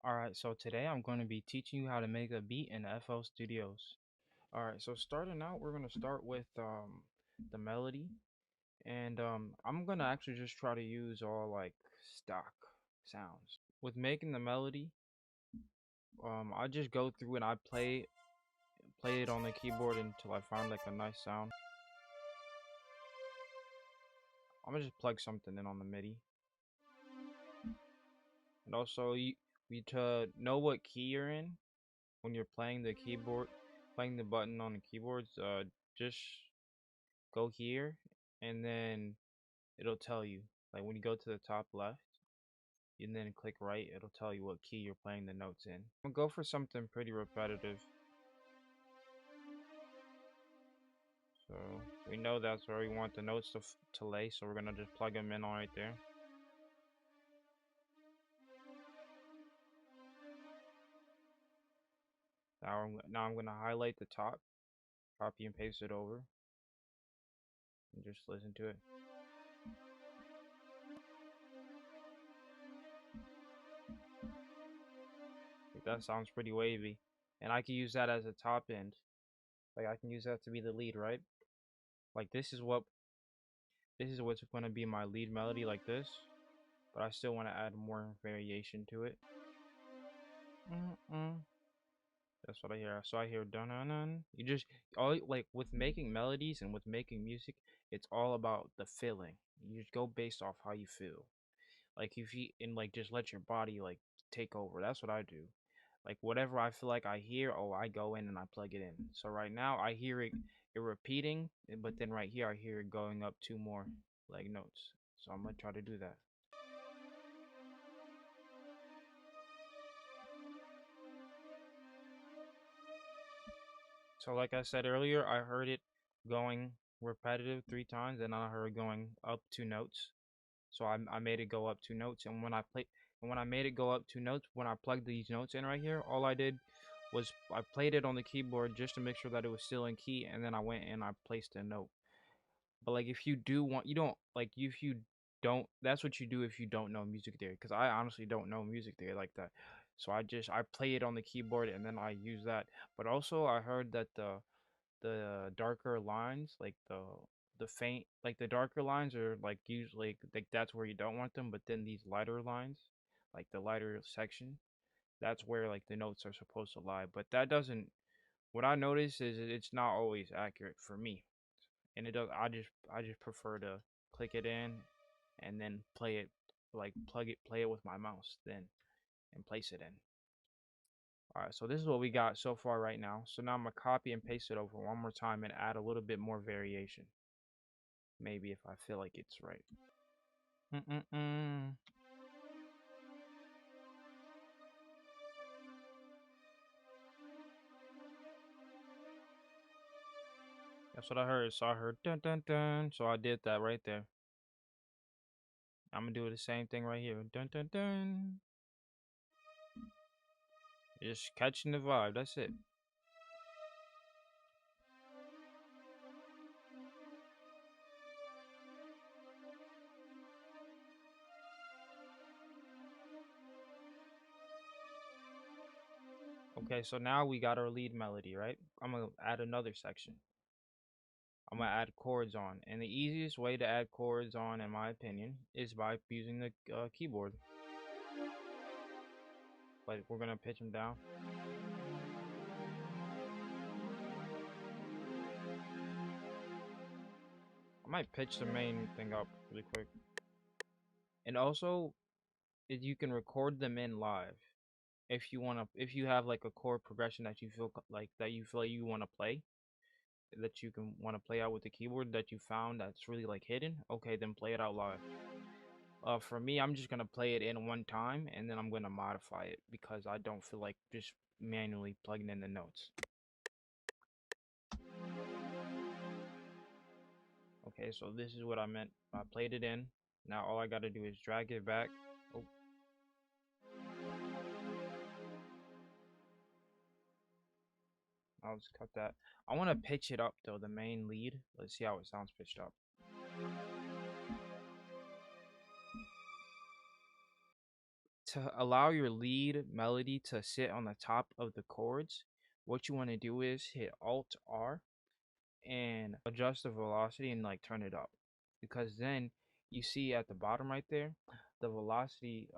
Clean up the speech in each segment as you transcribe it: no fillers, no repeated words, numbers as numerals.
Alright, so today I'm going to be teaching you how to make a beat in FL Studios. Alright, so starting out, we're going to start with the melody. And I'm going to actually just try to use all like stock sounds. With making the melody, I just go through and I play it on the keyboard until I find like a nice sound. I'm gonna just plug something in on the MIDI. And also, you to know what key you're in when you're playing the keyboard, playing the button on the keyboards. Just go here, and then it'll tell you. Like when you go to the top left, and then click right, it'll tell you what key you're playing the notes in. I'm gonna go for something pretty repetitive. So we know that's where we want the notes to lay, so we're gonna just plug them in all right there. Now I'm gonna highlight the top, copy and paste it over, and just listen to it. Like, that sounds pretty wavy, and I can use that as a top end. Like I can use that to be the lead, right? Like this is what's going to be my lead melody like this, but I still want to add more variation to it. That's what I hear. So I hear dun dun dun. You just all like with making melodies and with making music, it's all about the feeling. You just go based off how you feel. Like if you and like just let your body like take over. That's what I do. Like whatever I feel like I hear, oh I go in and I plug it in. So right now I hear it repeating, but then right here I hear it going up two more like notes. So I'm gonna try to do that. So like I said earlier, I heard it going repetitive three times, and I heard it going up two notes. So I made it go up two notes, and when I made it go up two notes, when I plugged these notes in right here, all I did was I played it on the keyboard just to make sure that it was still in key, and then I went and I placed a note. But like if you do want, you don't like if you don't. That's what you do if you don't know music theory, because I honestly don't know music theory like that. So I play it on the keyboard and then I use that. But also I heard that the darker lines, like the faint, like the darker lines are like usually like that's where you don't want them, but then these lighter lines, like the lighter section, that's where like the notes are supposed to lie. But that doesn't. What I notice is it's not always accurate for me, and it does. I just prefer to click it in, and then play it, like play it with my mouse, then and place it in. Alright, so this is what we got so far right now. So now I'm gonna copy and paste it over one more time and add a little bit more variation. Maybe if I feel like it's right. Mm-mm-mm. That's what I heard. So I heard dun dun dun. So I did that right there. I'm gonna do the same thing right here. Dun dun dun. Just catching the vibe. That's it. Okay, so now we got our lead melody, right? I'm gonna add another section. I'm gonna add chords on, and the easiest way to add chords on, in my opinion, is by using the keyboard. But we're gonna pitch them down. I might pitch the main thing up really quick. And also, you can record them in live if you wanna. If you have like a chord progression that you feel like you wanna play, that you can wanna play out with the keyboard that you found that's really like hidden. Okay, then play it out live. For me, I'm just gonna play it in one time and then I'm gonna modify it because I don't feel like just manually plugging in the notes. Okay, so this is what I meant. I played it in. Now all I gotta do is drag it back. Oh, I'll just cut that. I want to pitch it up though, the main lead. Let's see how it sounds pitched up. to allow your lead melody to sit on the top of the chords, what you want to do is hit Alt R and adjust the velocity and like turn it up. Because then you see at the bottom right there, the velocity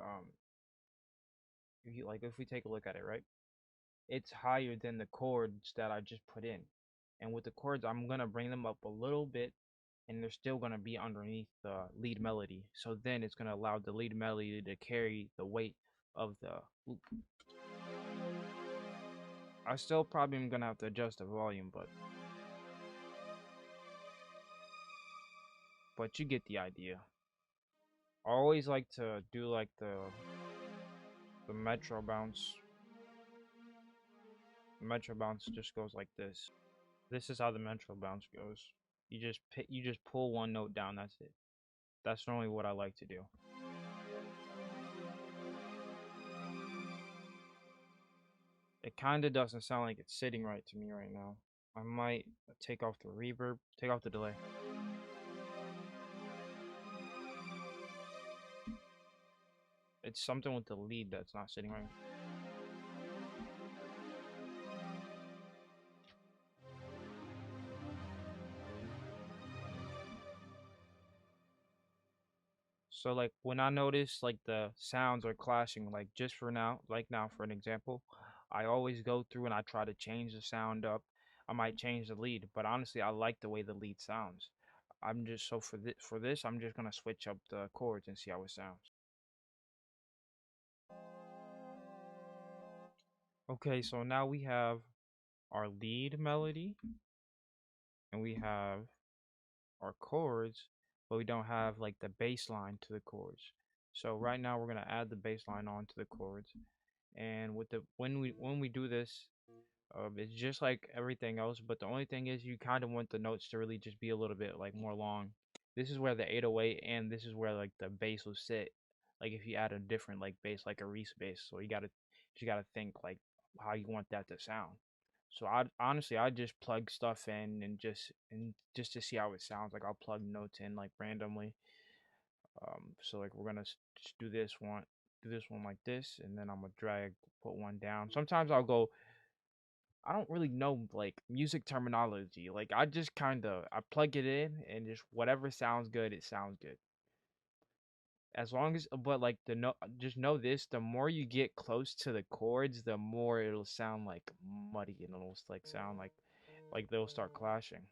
if you like if we take a look at it, right? It's higher than the chords that I just put in. And with the chords, I'm gonna bring them up a little bit and they're still gonna be underneath the lead melody. So then it's gonna allow the lead melody to carry the weight of the loop. I still probably am gonna have to adjust the volume, but you get the idea. I always like to do like the metro bounce. The metro bounce just goes like this. This is how the metro bounce goes. You just pull one note down. That's it. That's normally what I like to do. It kind of doesn't sound like it's sitting right to me right now. I might take off the reverb, take off the delay. It's something with the lead that's not sitting right. So like when I notice like the sounds are clashing, like just for now, like now for an example, I always go through and I try to change the sound up. I might change the lead, but honestly, I like the way the lead sounds. I'm just so for this, I'm just gonna switch up the chords and see how it sounds. Okay, so now we have our lead melody and we have our chords, but we don't have like the bass line to the chords. So right now we're gonna add the bass line onto the chords. And with the when we do this, it's just like everything else, but the only thing is you kind of want the notes to really just be a little bit like more long. This is where the 808 and this is where like the bass will sit. Like if you add a different like bass, like a Reese bass, so you gotta think like how you want that to sound. So I honestly I just plug stuff in and just to see how it sounds. Like I'll plug notes in like randomly. So like we're gonna just do this one like this, and then I'm gonna put one down. Sometimes I'll go. I don't really know like music terminology. Like I just kind of I plug it in and just whatever sounds good, it sounds good. As long as but like the no just know this, the more you get close to the chords, the more it'll sound like muddy and it'll like sound like they'll start clashing.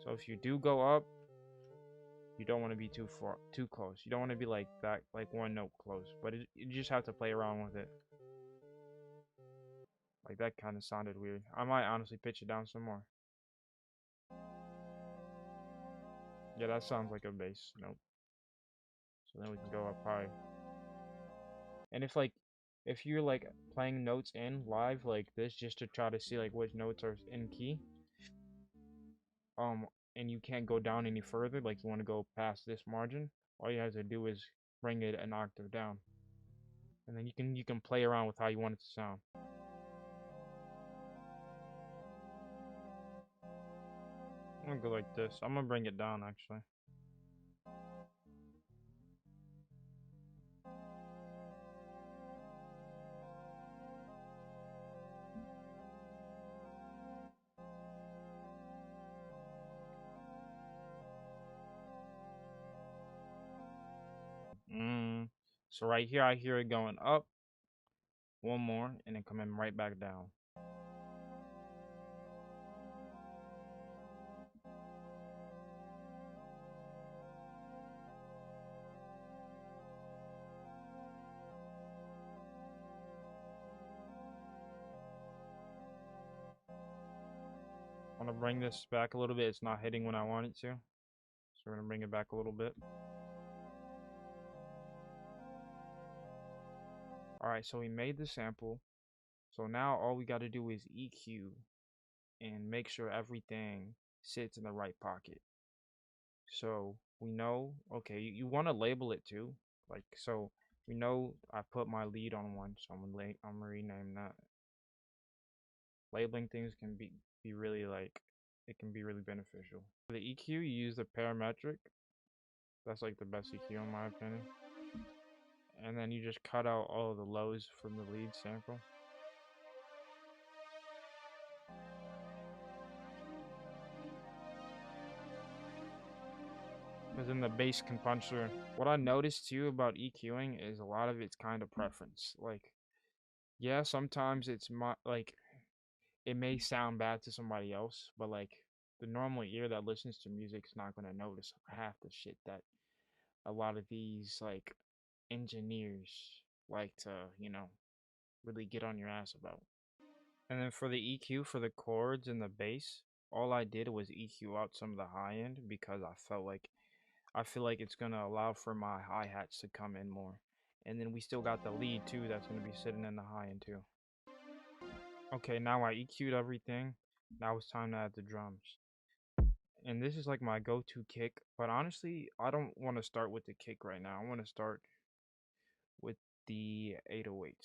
So if you do go up, you don't want to be too close. You don't want to be like that like one note close, but you just have to play around with it. Like that kind of sounded weird. I might honestly pitch it down some more. Yeah, that sounds like a bass note. So then we can go up high. And if you're like playing notes in live like this just to try to see like which notes are in key, um, and you can't go down any further, like you want to go past this margin, all you have to do is bring it an octave down. And then you can play around with how you want it to sound. I'm gonna go like this. I'm gonna bring it down actually. Mm. So right here I hear it going up, one more, and then coming right back down. I'm gonna bring this back a little bit. It's not hitting when I want it to. So we're gonna bring it back a little bit. Alright, so we made the sample. So now all we gotta do is EQ and make sure everything sits in the right pocket. So we know, okay, you want to label it too. Like, so we know I put my lead on one, so I'm gonna rename that. Labeling things can be really like, it can be really beneficial. For the EQ, you use the parametric. That's like the best EQ in my opinion. and then you just cut out all of the lows from the lead sample. Because then the bass can punch through. What I noticed too about EQing is a lot of it's kind of preference. Like, yeah, sometimes it's like it may sound bad to somebody else, but like the normal ear that listens to music is not gonna notice half the shit that a lot of these like engineers like to, you know, really get on your ass about. And then for the EQ for the chords and the bass, all I did was EQ out some of the high end because I feel like it's gonna allow for my hi hats to come in more. And then we still got the lead too that's gonna be sitting in the high end too. Okay, now I EQ'd everything. Now it's time to add the drums. And this is like my go-to kick, but honestly, I don't want to start with the kick right now. I want to start with the 808.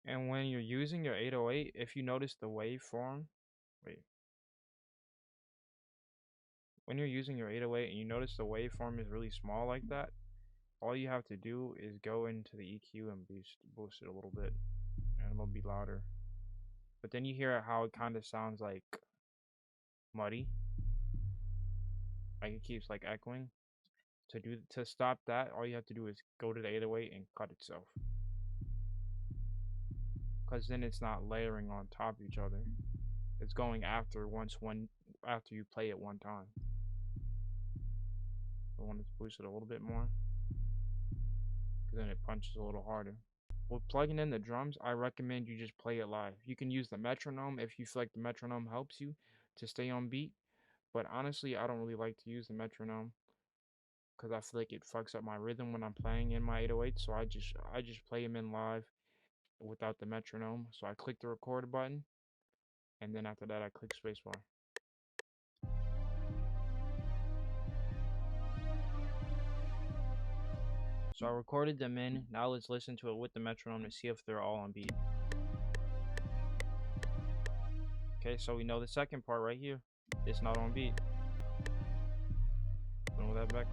And when you're using your 808, if you notice the waveform, wait, when you're using your 808 and you notice the waveform is really small like that, all you have to do is go into the EQ and boost it a little bit, and it'll be louder. But then you hear how it kind of sounds like muddy, like it keeps like echoing. To stop that, all you have to do is go to the 808 and cut itself, because then it's not layering on top of each other. It's going after you play it one time. I want to boost it a little bit more, because then it punches a little harder. With plugging in the drums, I recommend you just play it live. You can use the metronome if you feel like the metronome helps you to stay on beat. But honestly, I don't really like to use the metronome because I feel like it fucks up my rhythm when I'm playing in my 808. So I just play them in live without the metronome. So I click the record button, and then after that I click spacebar. So I recorded them in. Now let's listen to it with the metronome to see if they're all on beat. Okay, so we know the second part right here. It's not on beat. Move that back.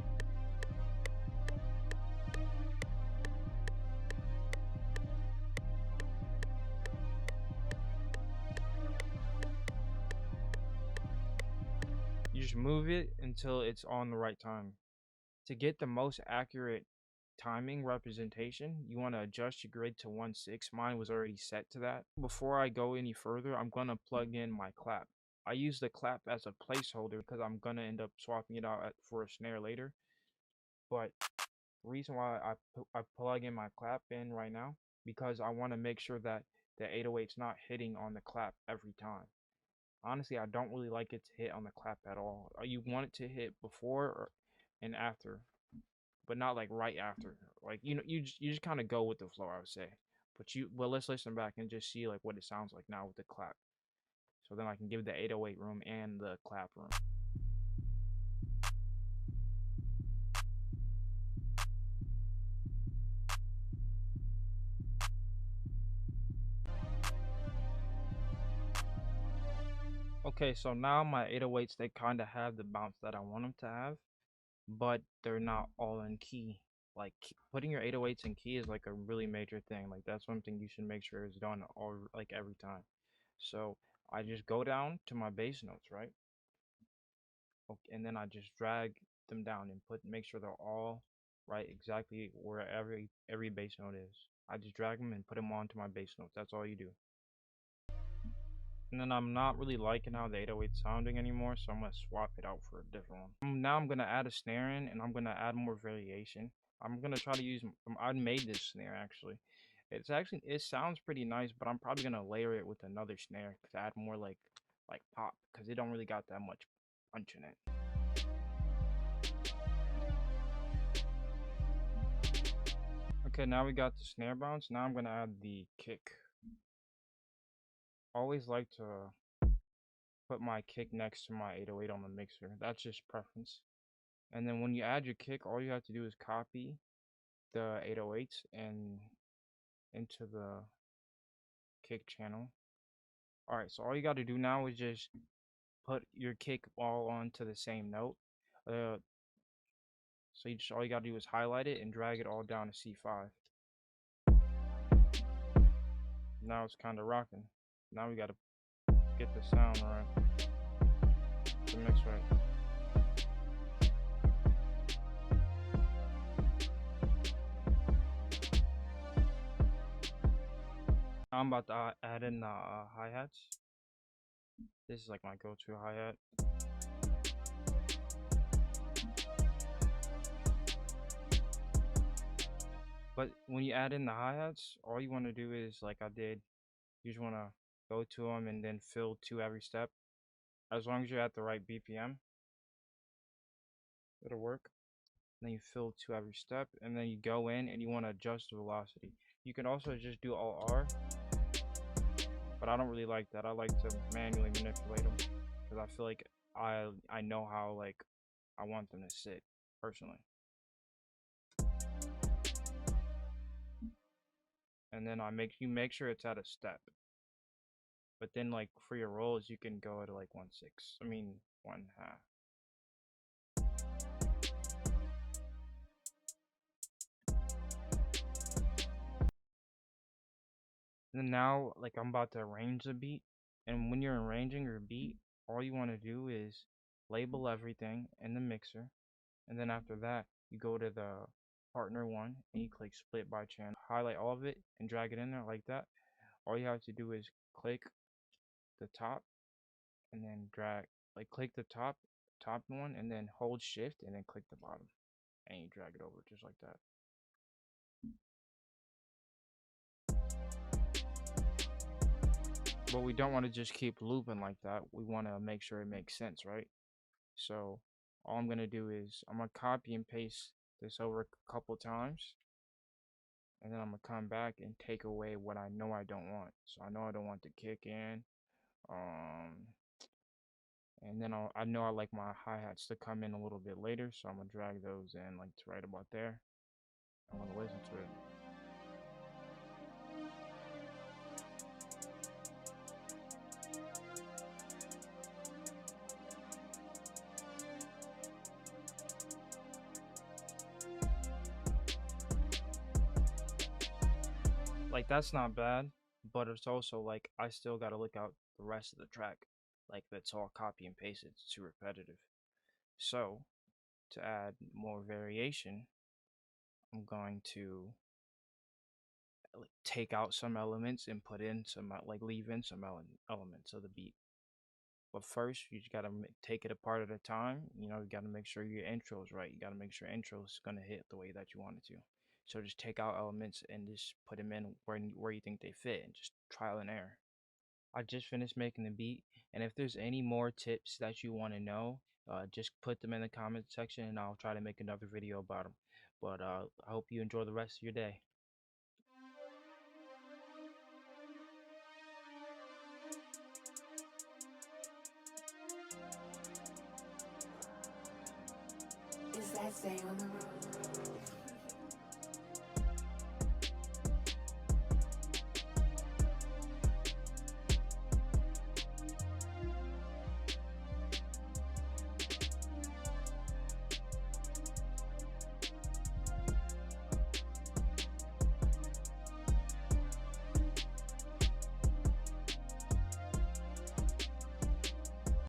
You just move it until it's on the right time. To get the most accurate timing representation, you want to adjust your grid to 1/6. Mine was already set to that. Before I go any further, I'm going to plug in my clap. I use the clap as a placeholder because I'm going to end up swapping it out for a snare later. But the reason why I plug in my clap in right now, because I want to make sure that the 808's not hitting on the clap every time. Honestly, I don't really like it to hit on the clap at all. You want it to hit before and after, but not like right after. Like you just kind of go with the flow, I would say. But let's listen back and just see like what it sounds like now with the clap. So then I can give the 808 room and the clap room. Okay, so now my 808s they kind of have the bounce that I want them to have, but they're not all in key. Like putting your 808s in key is like a really major thing. Like that's one thing you should make sure is done all like every time. So I just go down to my bass notes, right? Okay, and then I just drag them down and make sure they're all right exactly where every bass note is. I just drag them and put them onto my bass notes. That's all you do. And then I'm not really liking how the 808 sounding anymore, so I'm gonna swap it out for a different one. Now I'm gonna add a snare in, and I'm gonna add more variation. I'm gonna try to use. I made this snare actually. It sounds pretty nice, but I'm probably gonna layer it with another snare to add more like pop, because it don't really got that much punch in it. Okay, now we got the snare bounce. Now I'm gonna add the kick. Always like to put my kick next to my 808 on the mixer. That's just preference. And then when you add your kick, all you have to do is copy the 808s and into the kick channel. Alright, so all you got to do now is just put your kick all onto the same note. Uh, So you just all you gotta do is highlight it and drag it all down to C5. Now it's kind of rocking. Now we gotta get the sound right, the mix right. I'm about to add in the hi-hats. This is like my go-to hi-hat. But when you add in the hi-hats, all you want to do is, like I did, you just want to go to them and then fill 2 every step. As long as you're at the right BPM, it'll work. Then you fill 2 every step, and then you go in and you want to adjust the velocity. You can also just do all R, but I don't really like that. I like to manually manipulate them because I feel like I know how like I want them to sit personally. And then you make sure it's at a step. But then like for your rolls, you can go to like 1/6. I mean 1/2. And then now, like I'm about to arrange the beat, and when you're arranging your beat, all you want to do is label everything in the mixer, and then after that, you go to the partner one and you click split by channel, highlight all of it, and drag it in there like that. All you have to do is click the top, and then drag, like click the top one, and then hold shift, and then click the bottom, and you drag it over just like that. But we don't want to just keep looping like that. We want to make sure it makes sense, right? So all I'm gonna do is I'm gonna copy and paste this over a couple times, and then I'm gonna come back and take away what I know I don't want. So I know I don't want the kick in, and then I know I like my hi-hats to come in a little bit later, so I'm gonna drag those in like to right about there. I'm gonna listen to it. Like that's not bad, but it's also like I still gotta look out the rest of the track. Like that's all copy and paste, it's too repetitive. So to add more variation, I'm going to like take out some elements and put in some like leave in some elements of the beat. But first, you just gotta take it apart at a time. You know, you gotta make sure your intro is right. You gotta make sure intro is gonna hit the way that you want it to. So just take out elements and just put them in where you think they fit, and just trial and error. I just finished making the beat, and if there's any more tips that you want to know, just put them in the comment section, and I'll try to make another video about them. But I hope you enjoy the rest of your day. Is that stay on the road?